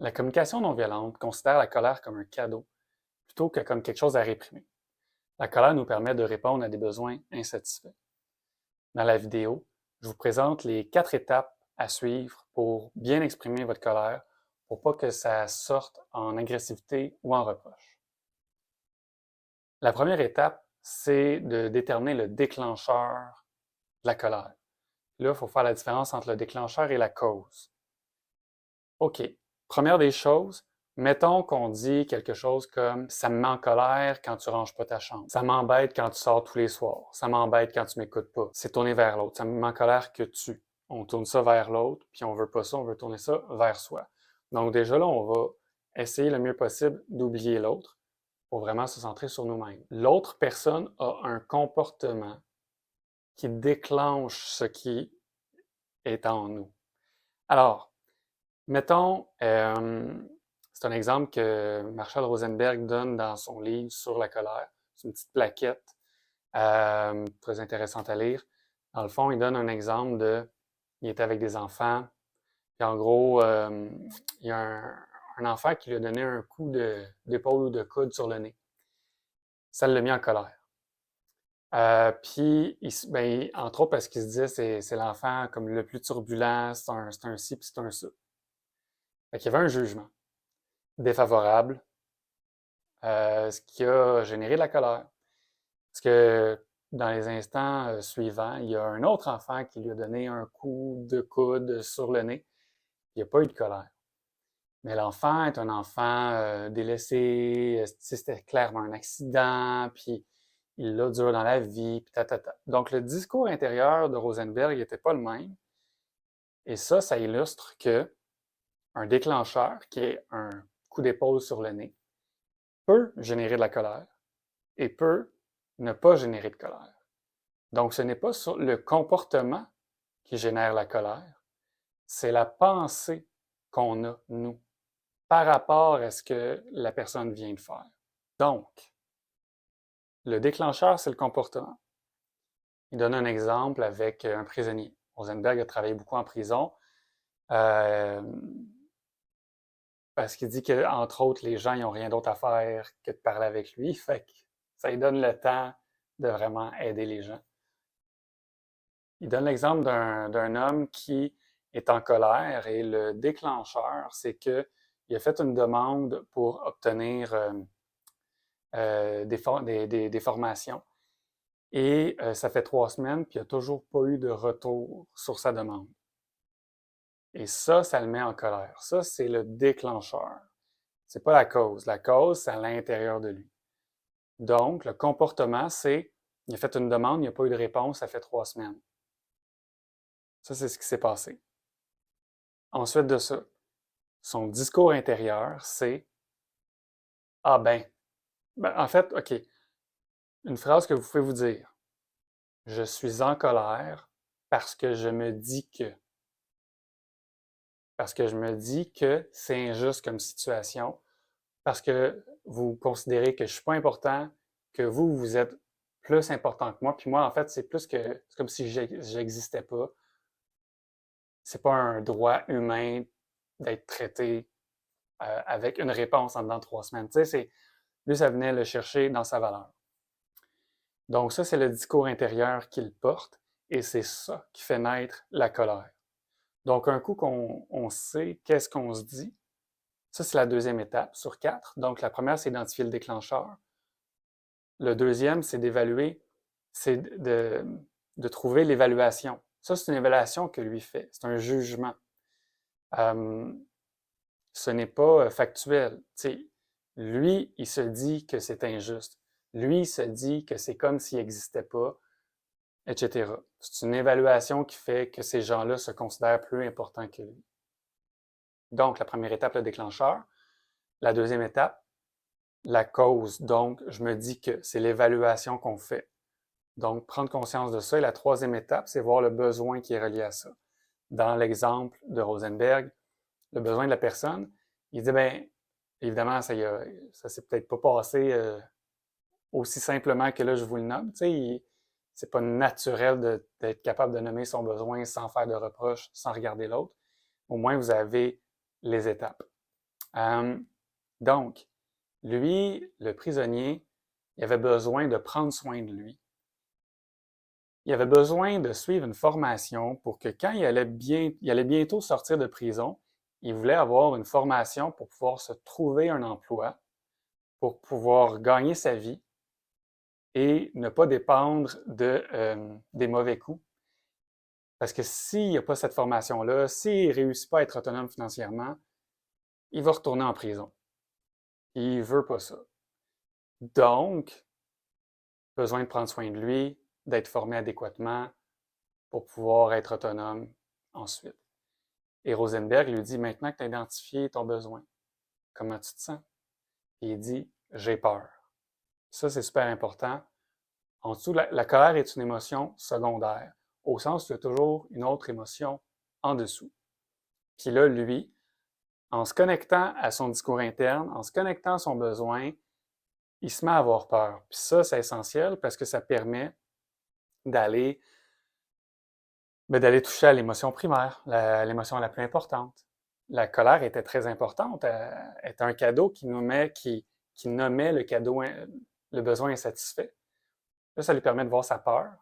La communication non violente considère la colère comme un cadeau plutôt que comme quelque chose à réprimer. La colère nous permet de répondre à des besoins insatisfaits. Dans la vidéo, je vous présente les 4 étapes à suivre pour bien exprimer votre colère pour pas que ça sorte en agressivité ou en reproche. La première étape, c'est de déterminer le déclencheur de la colère. Là, il faut faire la différence entre le déclencheur et la cause. OK. Première des choses, mettons qu'on dit quelque chose comme ça me met en colère quand tu ranges pas ta chambre. Ça m'embête quand tu sors tous les soirs. Ça m'embête quand tu m'écoutes pas. C'est tourné vers l'autre. Ça me met en colère que tu. On tourne ça vers l'autre, puis on veut pas ça, on veut tourner ça vers soi. Donc déjà là, on va essayer le mieux possible d'oublier l'autre pour vraiment se centrer sur nous-mêmes. L'autre personne a un comportement qui déclenche ce qui est en nous. Alors, mettons, c'est un exemple que Marshall Rosenberg donne dans son livre sur la colère. C'est une petite plaquette très intéressante à lire. Dans le fond, il donne un exemple il est avec des enfants, puis en gros, il y a un enfant qui lui a donné un coup d'épaule ou de coude sur le nez. Ça l'a mis en colère. Puis, entre autres, parce qu'il se disait c'est l'enfant comme le plus turbulent, c'est un ci, puis c'est un ça. Fait qu'il y avait un jugement défavorable, ce qui a généré de la colère. Parce que dans les instants suivants, il y a un autre enfant qui lui a donné un coup de coude sur le nez. Il n'y a pas eu de colère. Mais l'enfant est un enfant délaissé, c'était clairement un accident, puis il l'a dur dans la vie, puis tatata. Donc le discours intérieur de Rosenberg n'était pas le même. Et ça illustre que un déclencheur, qui est un coup d'épaule sur le nez, peut générer de la colère et peut ne pas générer de colère. Donc, ce n'est pas sur le comportement qui génère la colère, c'est la pensée qu'on a, nous, par rapport à ce que la personne vient de faire. Donc, le déclencheur, c'est le comportement. Il donne un exemple avec un prisonnier. Rosenberg a travaillé beaucoup en prison euh, parce qu'il dit qu'entre autres, les gens n'ont rien d'autre à faire que de parler avec lui. Fait que ça lui donne le temps de vraiment aider les gens. Il donne l'exemple d'un homme qui est en colère et le déclencheur, c'est qu'il a fait une demande pour obtenir des formations. Et ça fait 3 semaines, puis il n'a toujours pas eu de retour sur sa demande. Et ça le met en colère. Ça, c'est le déclencheur. C'est pas la cause. La cause, c'est à l'intérieur de lui. Donc, le comportement, c'est il a fait une demande, il n'y a pas eu de réponse, ça fait 3 semaines. Ça, c'est ce qui s'est passé. Ensuite de ça, son discours intérieur, c'est ah en fait, OK, une phrase que vous pouvez vous dire. Je suis en colère parce que je me dis que. Parce que je me dis que c'est injuste comme situation, parce que vous considérez que je suis pas important, que vous êtes plus important que moi, puis moi, en fait, c'est comme si j'existais pas. C'est pas un droit humain d'être traité avec une réponse en dedans de 3 semaines. Tu sais, lui, ça venait le chercher dans sa valeur. Donc ça, c'est le discours intérieur qu'il porte et c'est ça qui fait naître la colère. Donc un coup qu'on sait qu'est-ce qu'on se dit, ça c'est la deuxième étape sur 4. Donc la première, c'est d'identifier le déclencheur. Le deuxième, c'est d'évaluer, c'est de trouver l'évaluation. Ça, c'est une évaluation que lui fait. C'est un jugement. Ce n'est pas factuel. T'sais, lui, il se dit que c'est injuste. Lui, il se dit que c'est comme s'il n'existait pas, etc. C'est une évaluation qui fait que ces gens-là se considèrent plus importants que lui. Donc, la première étape, le déclencheur. La deuxième étape, la cause. Donc, je me dis que c'est l'évaluation qu'on fait. Donc, prendre conscience de ça. Et la troisième étape, c'est voir le besoin qui est relié à ça. Dans l'exemple de Rosenberg, le besoin de la personne, il dit, ben, évidemment, ça s'est peut-être pas passé aussi simplement que là, je vous le nomme. Tu sais, c'est pas naturel d'être capable de nommer son besoin sans faire de reproches, sans regarder l'autre. Au moins, vous avez les étapes. Donc, lui, le prisonnier, il avait besoin de prendre soin de lui. Il avait besoin de suivre une formation pour que quand il allait bientôt sortir de prison, il voulait avoir une formation pour pouvoir se trouver un emploi, pour pouvoir gagner sa vie et ne pas dépendre des mauvais coups. Parce que s'il n'a pas cette formation-là, s'il ne réussit pas à être autonome financièrement, il va retourner en prison. Il ne veut pas ça. Donc, besoin de prendre soin de lui, d'être formé adéquatement pour pouvoir être autonome ensuite. Et Rosenberg lui dit, maintenant que tu as identifié ton besoin, comment tu te sens? Et il dit, j'ai peur. Ça, c'est super important. En dessous, la colère est une émotion secondaire, au sens où il y a toujours une autre émotion en dessous. Puis là, lui, en se connectant à son discours interne, en se connectant à son besoin, il se met à avoir peur. Puis ça, c'est essentiel parce que ça permet d'aller toucher à l'émotion primaire, l'émotion la plus importante. La colère était très importante, elle était un cadeau qui nommait le cadeau, le besoin insatisfait. Là, ça lui permet de voir sa peur.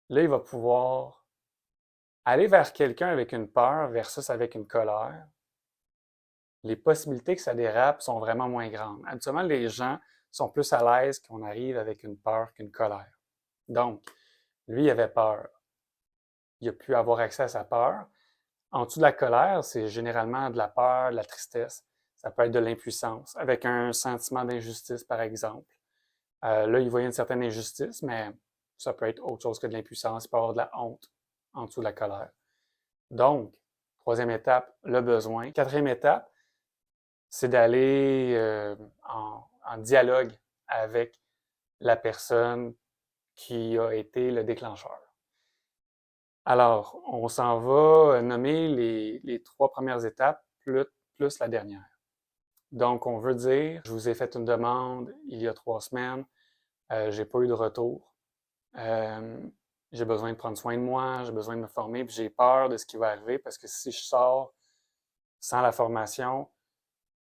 Là, il va pouvoir aller vers quelqu'un avec une peur versus avec une colère. Les possibilités que ça dérape sont vraiment moins grandes. Habituellement, les gens sont plus à l'aise qu'on arrive avec une peur qu'une colère. Donc, lui, il avait peur. Il a pu avoir accès à sa peur. En dessous de la colère, c'est généralement de la peur, de la tristesse. Ça peut être de l'impuissance, avec un sentiment d'injustice, par exemple. Là, il voyait une certaine injustice, mais ça peut être autre chose que de l'impuissance. Il peut y avoir de la honte en dessous de la colère. Donc, troisième étape, le besoin. Quatrième étape, c'est d'aller en dialogue avec la personne qui a été le déclencheur. Alors, on s'en va nommer les trois premières étapes plus la dernière. Donc, on veut dire, je vous ai fait une demande il y a 3 semaines, j'ai pas eu de retour. J'ai besoin de prendre soin de moi, j'ai besoin de me former, puis j'ai peur de ce qui va arriver parce que si je sors sans la formation,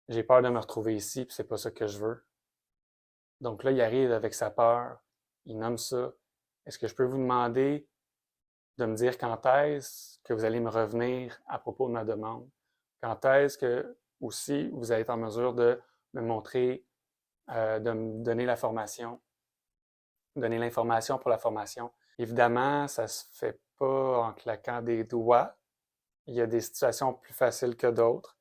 j'ai peur de me retrouver ici, puis c'est pas ça que je veux. Donc là, il arrive avec sa peur, il nomme ça. Est-ce que je peux vous demander de me dire quand est-ce que vous allez me revenir à propos de ma demande? Quand est-ce que aussi vous allez être en mesure de me montrer, de me donner la formation, donner l'information pour la formation? Évidemment, ça se fait pas en claquant des doigts. Il y a des situations plus faciles que d'autres.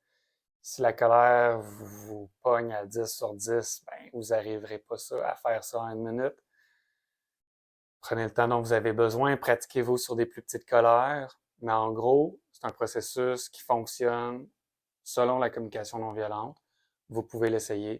Si la colère vous pogne à 10 sur 10, ben, vous n'arriverez pas à faire ça en 1 minute. Prenez le temps dont vous avez besoin, pratiquez-vous sur des plus petites colères, mais en gros, c'est un processus qui fonctionne selon la communication non violente. Vous pouvez l'essayer.